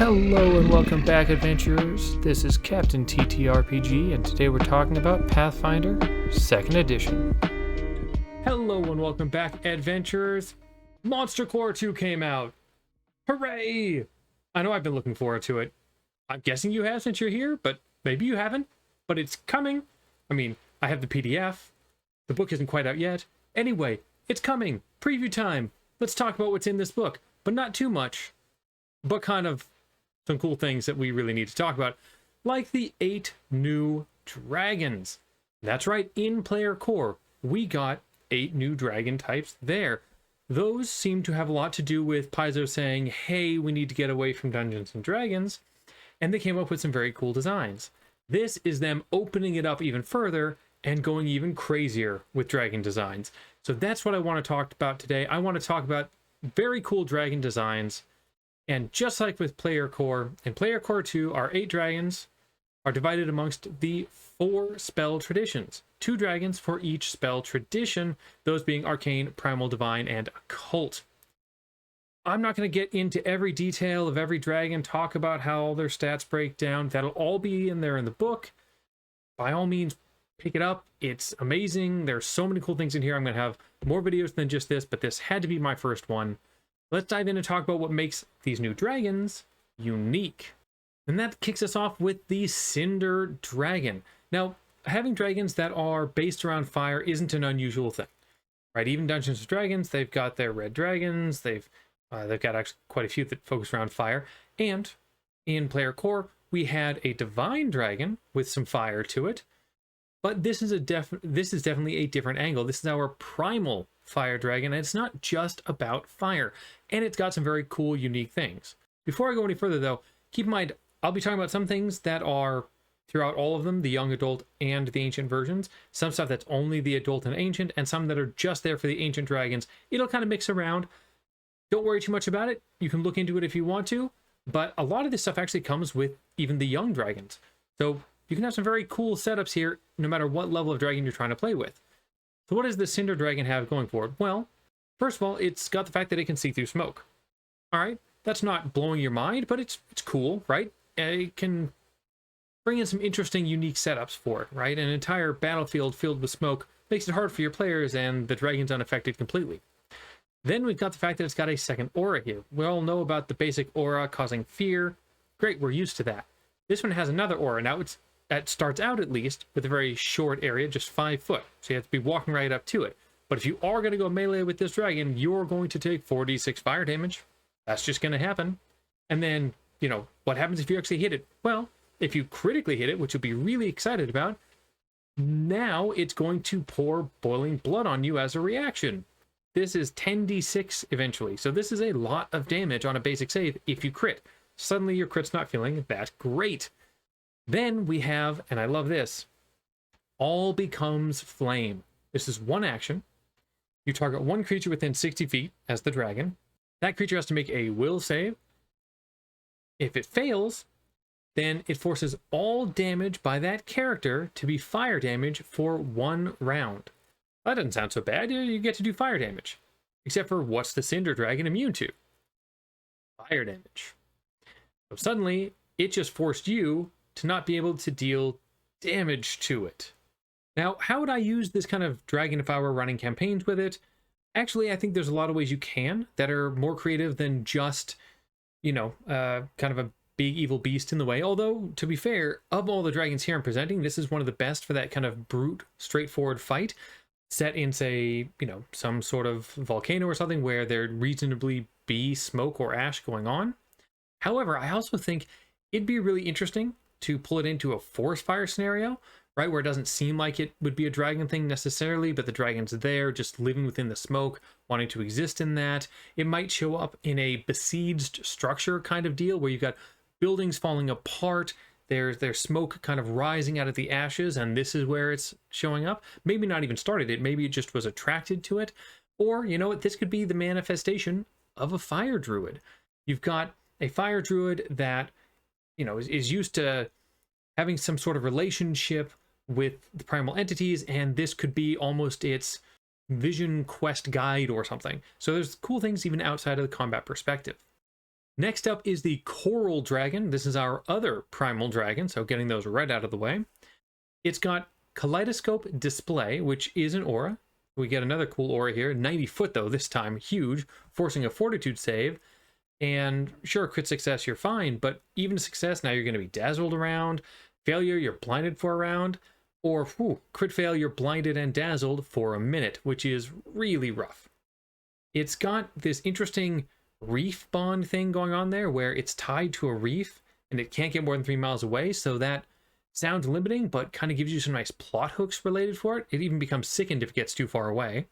Hello and welcome back, adventurers. This is Captain TTRPG, and today we're talking about Pathfinder 2nd Edition. Hello and welcome back, adventurers. Monster Core 2 came out. Hooray! I know I've been looking forward to it. I'm guessing you have since you're here, but maybe you haven't. But it's coming. I mean, I have the PDF. The book isn't quite out yet. Anyway, it's coming. Preview time. Let's talk about what's in this book, but not too much. But kind of some cool things that we really need to talk about, like the 8 new dragons. That's right, in player core, we got 8 new dragon types there. Those seem to have a lot to do with Paizo saying, hey, we need to get away from Dungeons and Dragons, and they came up with some very cool designs. This is them opening it up even further and going even crazier with dragon designs. So that's what I want to talk about today. I want to talk about very cool dragon designs. And just like with Player Core, in Player Core 2, our 8 dragons are divided amongst the 4 spell traditions. 2 dragons for each spell tradition, those being Arcane, Primal, Divine, and Occult. I'm not going to get into every detail of every dragon, talk about how all their stats break down. That'll all be in there in the book. By all means, pick it up. It's amazing. There's so many cool things in here. I'm going to have more videos than just this, but this had to be my first one. Let's dive in and talk about what makes these new dragons unique. And that kicks us off with the Cinder dragon. Now, having dragons that are based around fire isn't an unusual thing, right? Even Dungeons and Dragons, they've got their red dragons. They've got actually quite a few that focus around fire. And in Player Core, we had a divine dragon with some fire to it. But this is definitely a different angle. This is our primal fire dragon, and it's not just about fire. And it's got some very cool, unique things. Before I go any further, though, keep in mind, I'll be talking about some things that are throughout all of them, the young adult and the ancient versions. Some stuff that's only the adult and ancient, and some that are just there for the ancient dragons. It'll kind of mix around. Don't worry too much about it. You can look into it if you want to. But a lot of this stuff actually comes with even the young dragons. So you can have some very cool setups here, no matter what level of dragon you're trying to play with. So what does the Cinder dragon have going for it? Well, first of all, it's got the fact that it can see through smoke. All right, that's not blowing your mind, but it's cool, right? It can bring in some interesting, unique setups for it, right? An entire battlefield filled with smoke makes it hard for your players, and the dragon's unaffected completely. Then we've got the fact that it's got a second aura here. We all know about the basic aura causing fear. Great, we're used to that. This one has another aura. Now, it starts out, at least, with a very short area, just 5 foot. So you have to be walking right up to it. But if you are going to go melee with this dragon, you're going to take 4d6 fire damage. That's just going to happen. And then, what happens if you actually hit it? Well, if you critically hit it, which you'll be really excited about, now it's going to pour boiling blood on you as a reaction. This is 10d6 eventually. So this is a lot of damage on a basic save if you crit. Suddenly your crit's not feeling that great. Then we have, and I love this, all becomes flame. This is one action. You target one creature within 60 feet as the dragon. That creature has to make a will save. If it fails, then it forces all damage by that character to be fire damage for 1 round. That doesn't sound so bad. You get to do fire damage. Except for what's the Cinder dragon immune to? Fire damage. So suddenly, it just forced you to not be able to deal damage to it. Now, how would I use this kind of dragon if I were running campaigns with it? Actually, I think there's a lot of ways you can that are more creative than just, kind of a big evil beast in the way. Although, to be fair, of all the dragons here I'm presenting, this is one of the best for that kind of brute, straightforward fight set in, say, some sort of volcano or something where there'd reasonably be smoke or ash going on. However, I also think it'd be really interesting to pull it into a forest fire scenario, right, where it doesn't seem like it would be a dragon thing necessarily, but the dragon's there, just living within the smoke, wanting to exist in that. It might show up in a besieged structure kind of deal, where you've got buildings falling apart, there's smoke kind of rising out of the ashes, and this is where it's showing up. Maybe not even started it, maybe it just was attracted to it. Or, this could be the manifestation of a fire druid. You've got a fire druid that is used to having some sort of relationship with the primal entities, and this could be almost its vision quest guide or something. So there's cool things even outside of the combat perspective. Next up is the Coral Dragon. This is our other primal dragon, so getting those right out of the way. It's got Kaleidoscope Display, which is an aura. We get another cool aura here, 90 foot though, this time, huge, forcing a fortitude save. And sure, crit success, you're fine, but even success, now you're going to be dazzled around. Failure, you're blinded for a round. Or crit fail, you're blinded and dazzled for a minute, which is really rough. It's got this interesting reef bond thing going on there where it's tied to a reef and it can't get more than 3 miles away, so that sounds limiting, but kind of gives you some nice plot hooks related for it. It even becomes sickened if it gets too far away.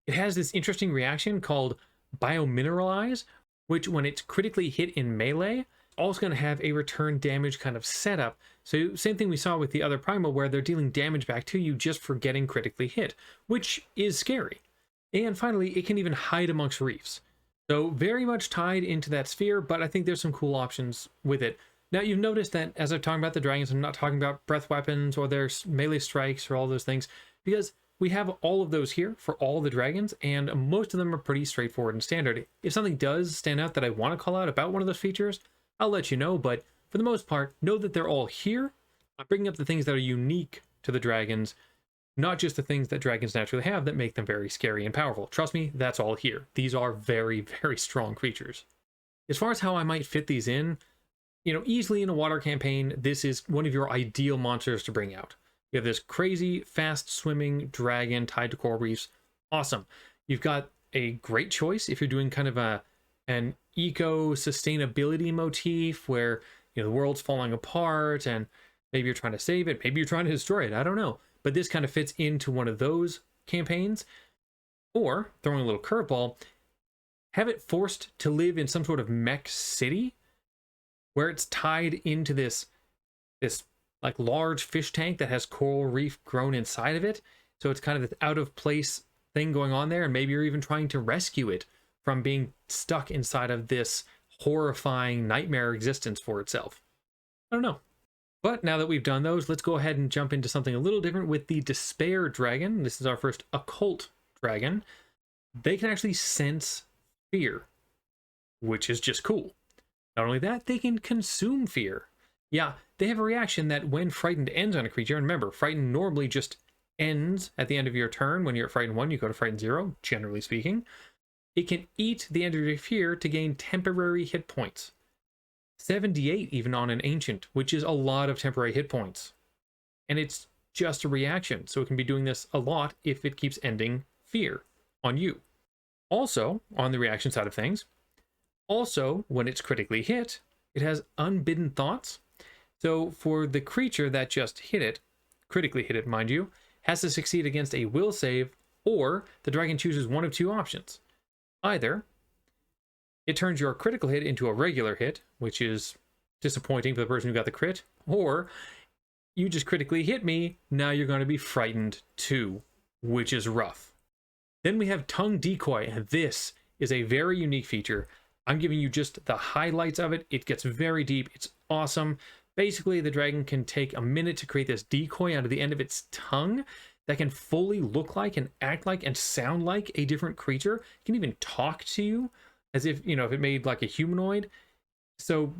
It has this interesting reaction called Biomineralize, which when it's critically hit in melee, also going to have a return damage kind of setup. So same thing we saw with the other primal where they're dealing damage back to you just for getting critically hit, which is scary. And finally, it can even hide amongst reefs. So very much tied into that sphere, but I think there's some cool options with it. Now you've noticed that as I'm talking about the dragons, I'm not talking about breath weapons or their melee strikes or all those things, because we have all of those here for all the dragons, and most of them are pretty straightforward and standard. If something does stand out that I want to call out about one of those features, I'll let you know, but for the most part, know that they're all here. I'm bringing up the things that are unique to the dragons, not just the things that dragons naturally have that make them very scary and powerful. Trust me, that's all here. These are very, very strong creatures. As far as how I might fit these in, easily in a water campaign, this is one of your ideal monsters to bring out. You have this crazy, fast-swimming dragon tied to coral reefs. Awesome. You've got a great choice if you're doing kind of an eco-sustainability motif where the world's falling apart and maybe you're trying to save it, maybe you're trying to destroy it, I don't know. But this kind of fits into one of those campaigns. Or, throwing a little curveball, have it forced to live in some sort of mech city where it's tied into this like large fish tank that has coral reef grown inside of it. So it's kind of this out of place thing going on there, and maybe you're even trying to rescue it from being stuck inside of this horrifying nightmare existence for itself. I don't know. But now that we've done those, let's go ahead and jump into something a little different with the Despair Dragon. This is our first occult dragon. They can actually sense fear, which is just cool. Not only that, they can consume fear. Yeah, they have a reaction that when frightened ends on a creature, and remember, frightened normally just ends at the end of your turn. When you're at frightened 1, you go to frightened 0, generally speaking. It can eat the end of your fear to gain temporary hit points. 78 even on an ancient, which is a lot of temporary hit points. And it's just a reaction, so it can be doing this a lot if it keeps ending fear on you. Also, on the reaction side of things, also when it's critically hit, it has unbidden thoughts. So for the creature that just hit it, critically hit it mind you, has to succeed against a will save, or the dragon chooses one of two options. Either it turns your critical hit into a regular hit, which is disappointing for the person who got the crit, or you just critically hit me, now you're going to be frightened too, which is rough. Then we have Tongue Decoy, and this is a very unique feature. I'm giving you just the highlights of it. It gets very deep. It's awesome. Basically, the dragon can take a minute to create this decoy out of the end of its tongue that can fully look like and act like and sound like a different creature. It can even talk to you as if, if it made like a humanoid. So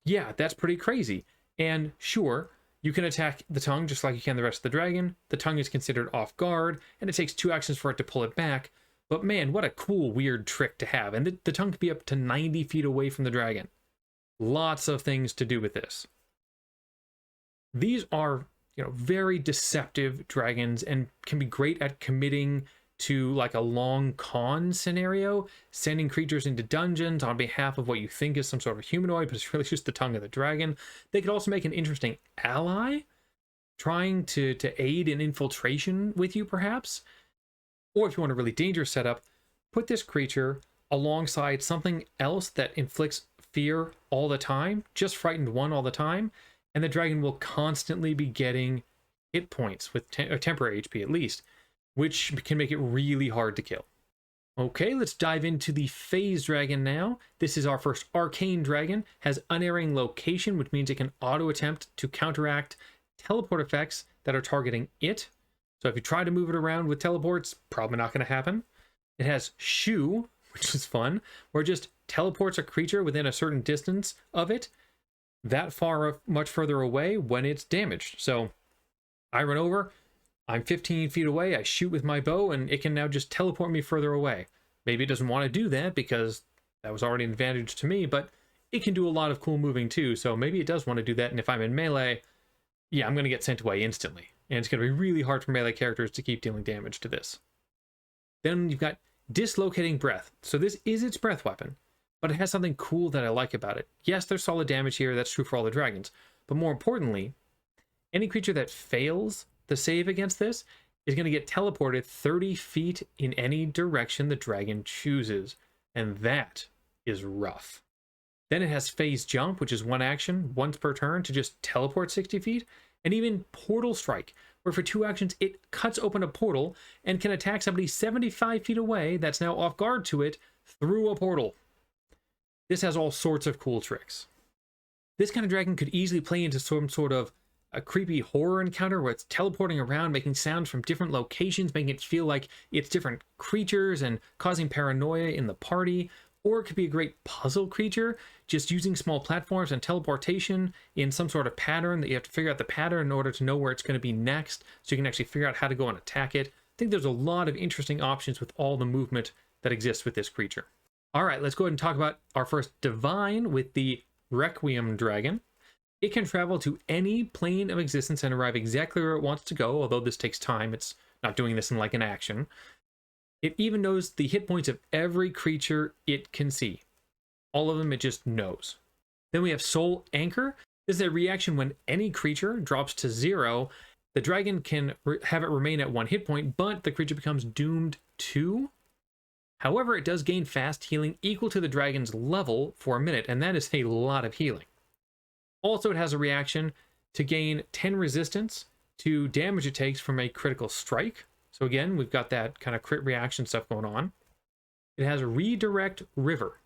yeah, that's pretty crazy. And sure, you can attack the tongue just like you can the rest of the dragon. The tongue is considered off guard, and it takes 2 actions for it to pull it back. But man, what a cool, weird trick to have. And the tongue can be up to 90 feet away from the dragon. Lots of things to do with this. These are, very deceptive dragons and can be great at committing to like a long con scenario, sending creatures into dungeons on behalf of what you think is some sort of humanoid, but it's really just the tongue of the dragon. They could also make an interesting ally, trying to aid in infiltration with you, perhaps. Or if you want a really dangerous setup, put this creature alongside something else that inflicts fear all the time, just frightened 1 all the time, and the dragon will constantly be getting hit points with temporary HP at least, which can make it really hard to kill. Okay, let's dive into the Phase Dragon now. This is our first Arcane Dragon, has unerring location, which means it can auto-attempt to counteract teleport effects that are targeting it. So if you try to move it around with teleports, probably not going to happen. It has Shoe, which is fun, where it just teleports a creature within a certain distance of it, that far much further away when it's damaged. So I run over, I'm 15 feet away, I shoot with my bow, and it can now just teleport me further away. Maybe it doesn't want to do that because that was already an advantage to me, but it can do a lot of cool moving too, so maybe it does want to do that, and if I'm in melee, yeah, I'm going to get sent away instantly. And it's going to be really hard for melee characters to keep dealing damage to this. Then you've got Dislocating Breath. So this is its breath weapon, but it has something cool that I like about it. Yes, there's solid damage here, that's true for all the dragons, but more importantly, any creature that fails the save against this is going to get teleported 30 feet in any direction the dragon chooses, and that is rough. Then it has Phase Jump, which is one action, once per turn, to just teleport 60 feet, and even Portal Strike, where for 2 actions it cuts open a portal and can attack somebody 75 feet away that's now off guard to it through a portal. This has all sorts of cool tricks. This kind of dragon could easily play into some sort of a creepy horror encounter where it's teleporting around, making sounds from different locations, making it feel like it's different creatures and causing paranoia in the party. Or it could be a great puzzle creature, just using small platforms and teleportation in some sort of pattern that you have to figure out the pattern in order to know where it's going to be next, so you can actually figure out how to go and attack it. I think there's a lot of interesting options with all the movement that exists with this creature. All right, let's go ahead and talk about our first divine with the Requiem dragon. It can travel to any plane of existence and arrive exactly where it wants to go, although this takes time. It's not doing this in like an action. It even knows the hit points of every creature it can see. All of them it just knows. Then we have Soul Anchor. This is a reaction when any creature drops to 0. The dragon can have it remain at 1 hit point, but the creature becomes doomed to. However, it does gain fast healing equal to the dragon's level for a minute, and that is a lot of healing. Also, it has a reaction to gain 10 resistance to damage it takes from a critical strike. So again, we've got that kind of crit reaction stuff going on. It has a Redirect River,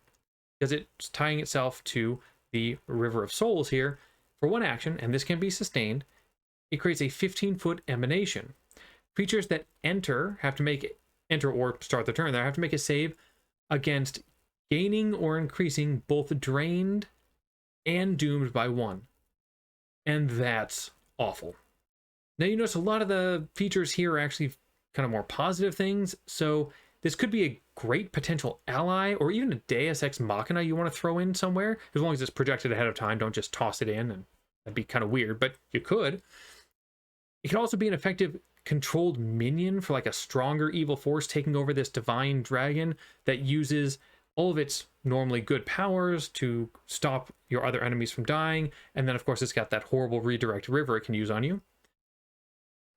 because it's tying itself to the River of Souls here for 1 action, and this can be sustained. It creates a 15-foot emanation. Creatures that enter or start the turn there have to make a save against gaining or increasing both drained and doomed by 1. And that's awful. Now you notice a lot of the features here are actually kind of more positive things, so this could be a great potential ally, or even a Deus Ex Machina you want to throw in somewhere, as long as it's projected ahead of time. Don't just toss it in, and that'd be kind of weird, but you could. It could also be an effective controlled minion for like a stronger evil force taking over this divine dragon that uses all of its normally good powers to stop your other enemies from dying, and then of course it's got that horrible Redirect River it can use on you.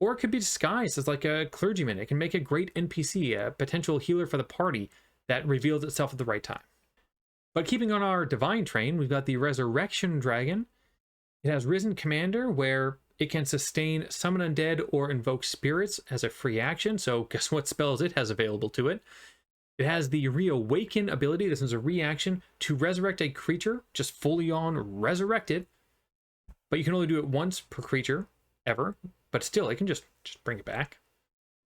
Or it could be disguised as like a clergyman. It can make a great NPC, a potential healer for the party that reveals itself at the right time. But keeping on our divine train, we've got the Resurrection Dragon. It has Risen Commander, where it can sustain Summon Undead or Invoke Spirits as a free action, so guess what spells it has available to it. It has the Reawaken ability. This is a reaction to resurrect a creature, just fully on resurrect it, but you can only do it once per creature, ever. But still, it can just bring it back.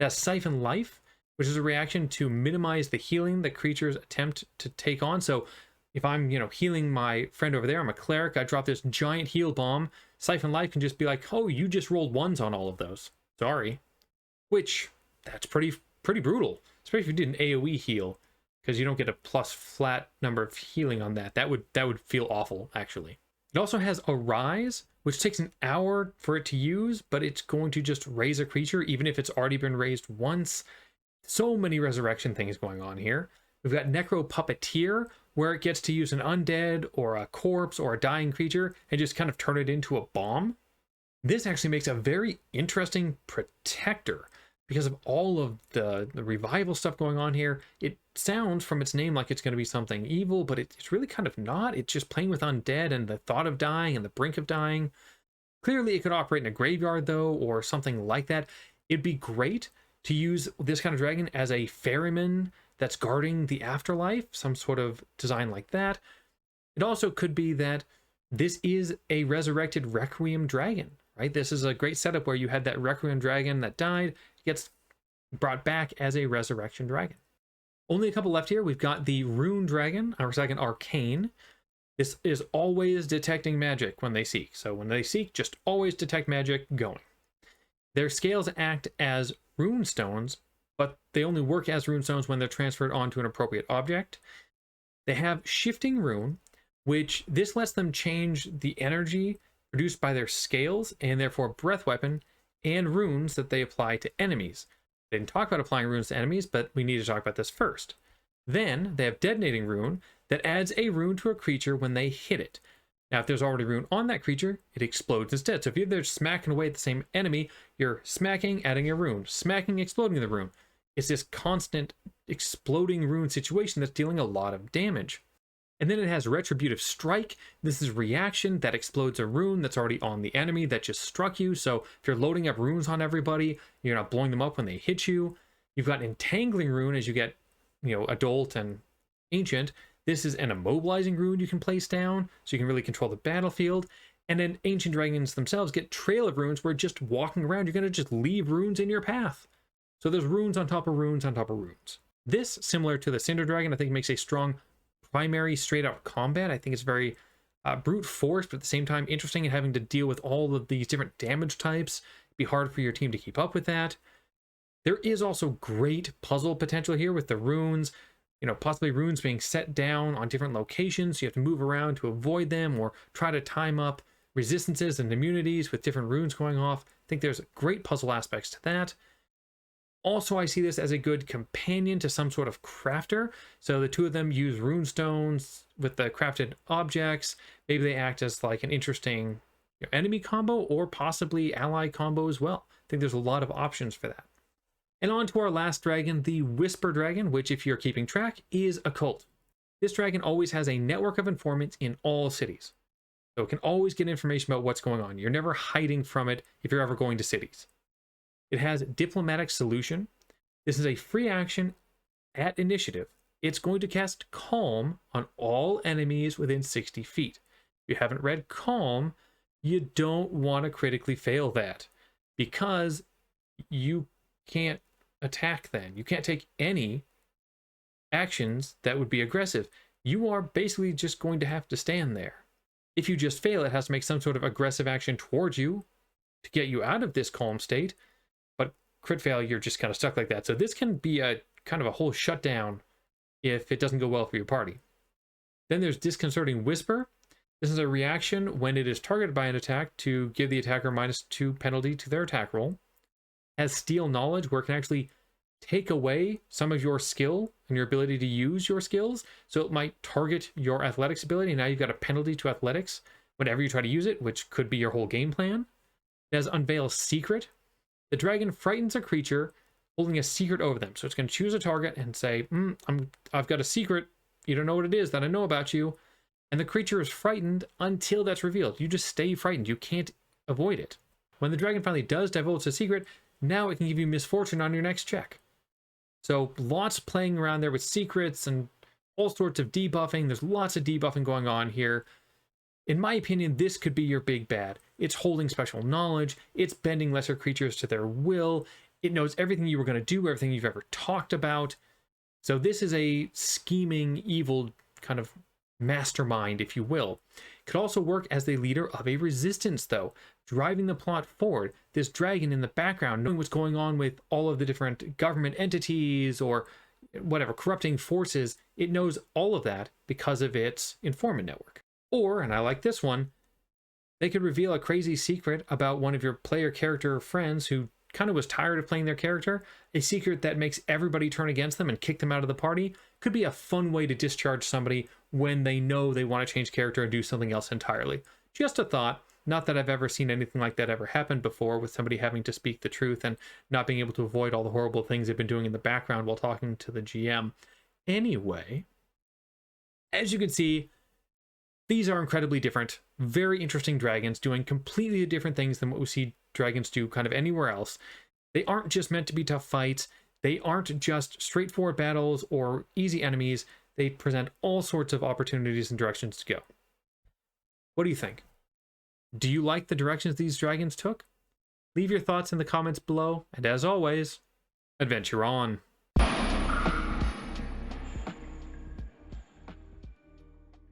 It has Siphon Life, which is a reaction to minimize the healing that creatures attempt to take on. So if I'm, healing my friend over there, I'm a cleric, I drop this giant heal bomb, Siphon Life can just be like, oh, you just rolled 1s on all of those. Sorry. Which, that's pretty brutal. Especially if you did an AoE heal, because you don't get a plus flat number of healing on that. That would feel awful, actually. It also has Arise, which takes an hour for it to use, but it's going to just raise a creature, even if it's already been raised once. So many resurrection things going on here. We've got Necro Puppeteer, where it gets to use an undead or a corpse or a dying creature and just kind of turn it into a bomb. This actually makes a very interesting protector because of all of the revival stuff going on here. It sounds from its name like it's going to be something evil, but it's really kind of not. It's just playing with undead and the thought of dying and the brink of dying. Clearly it could operate in a graveyard though, or something like that. It'd be great to use this kind of dragon as a ferryman that's guarding the afterlife, some sort of design like that. It also could be that this is a resurrected Requiem dragon, right? This is a great setup where you had that Requiem dragon that died, gets brought back as a resurrection dragon. Only a couple left here. We've got the Rune Dragon, our second Arcane. This is always detecting magic when they seek. So when they seek, just always detect magic going. Their scales act as rune stones, but they only work as rune stones when they're transferred onto an appropriate object. They have Shifting Rune, which this lets them change the energy produced by their scales and therefore breath weapon and runes that they apply to enemies. They didn't talk about applying runes to enemies, but we need to talk about this first. Then they have Detonating Rune that adds a rune to a creature when they hit it. Now, if there's already rune on that creature, it explodes instead. So if you're there smacking away at the same enemy, you're smacking, adding a rune, smacking, exploding the rune. It's this constant exploding rune situation that's dealing a lot of damage. And then it has Retributive Strike. This is reaction that explodes a rune that's already on the enemy that just struck you. So if you're loading up runes on everybody, you're not blowing them up when they hit you. You've got Entangling Rune as you get, Adult and Ancient. This is an immobilizing rune you can place down, so you can really control the battlefield. And then Ancient Dragons themselves get Trail of Runes, where just walking around, you're going to just leave runes in your path. So there's runes on top of runes on top of runes. This, similar to the Cinder Dragon, I think makes a strong primary straight-out combat. I think it's very brute force, but at the same time interesting in having to deal with all of these different damage types. It'd be hard for your team to keep up with that. There is also great puzzle potential here with the runes. Possibly runes being set down on different locations, so you have to move around to avoid them or try to time up resistances and immunities with different runes going off. I think there's great puzzle aspects to that. Also, I see this as a good companion to some sort of crafter. So the two of them use rune stones with the crafted objects. Maybe they act as like an interesting enemy combo or possibly ally combo as well. I think there's a lot of options for that. And on to our last dragon, the Whisper Dragon, which, if you're keeping track, is a cult. This dragon always has a network of informants in all cities. So it can always get information about what's going on. You're never hiding from it if you're ever going to cities. It has Diplomatic Solution. This is a free action at initiative. It's going to cast Calm on all enemies within 60 feet. If you haven't read Calm, you don't want to critically fail that, because you can't attack then. You can't take any actions that would be aggressive. You are basically just going to have to stand there. If you just fail, it has to make some sort of aggressive action towards you to get you out of this calm state. But crit fail, you're just kind of stuck like that. So this can be a kind of a whole shutdown if it doesn't go well for your party. Then there's Disconcerting Whisper. This is a reaction when it is targeted by an attack to give the attacker -2 penalty to their attack roll. Has Steal Knowledge, where it can actually take away some of your skill and your ability to use your skills. So it might target your athletics ability, and now you've got a penalty to athletics whenever you try to use it, which could be your whole game plan. It has Unveil Secret. The dragon frightens a creature holding a secret over them. So it's going to choose a target and say, I've got a secret. You don't know what it is that I know about you. And the creature is frightened until that's revealed. You just stay frightened. You can't avoid it. When the dragon finally does divulge the secret, now it can give you misfortune on your next check. So lots playing around there with secrets and all sorts of debuffing. There's lots of debuffing going on here. In my opinion, this could be your big bad. It's holding special knowledge. It's bending lesser creatures to their will. It knows everything you were going to do, everything you've ever talked about. So this is a scheming, evil kind of mastermind, if you will. Could also work as the leader of a resistance, though, driving the plot forward. This dragon in the background, knowing what's going on with all of the different government entities or whatever, corrupting forces, it knows all of that because of its informant network. Or, and I like this one, they could reveal a crazy secret about one of your player character friends who kind of was tired of playing their character, a secret that makes everybody turn against them and kick them out of the party. Could be a fun way to discharge somebody when they know they want to change character and do something else entirely. Just a thought. Not that I've ever seen anything like that ever happen before, with somebody having to speak the truth and not being able to avoid all the horrible things they've been doing in the background while talking to the GM. Anyway, as you can see, these are incredibly different, very interesting dragons doing completely different things than what we see dragons do kind of anywhere else. They aren't just meant to be tough fights. They aren't just straightforward battles or easy enemies. They present all sorts of opportunities and directions to go. What do you think? Do you like the directions these dragons took? Leave your thoughts in the comments below, and as always, adventure on.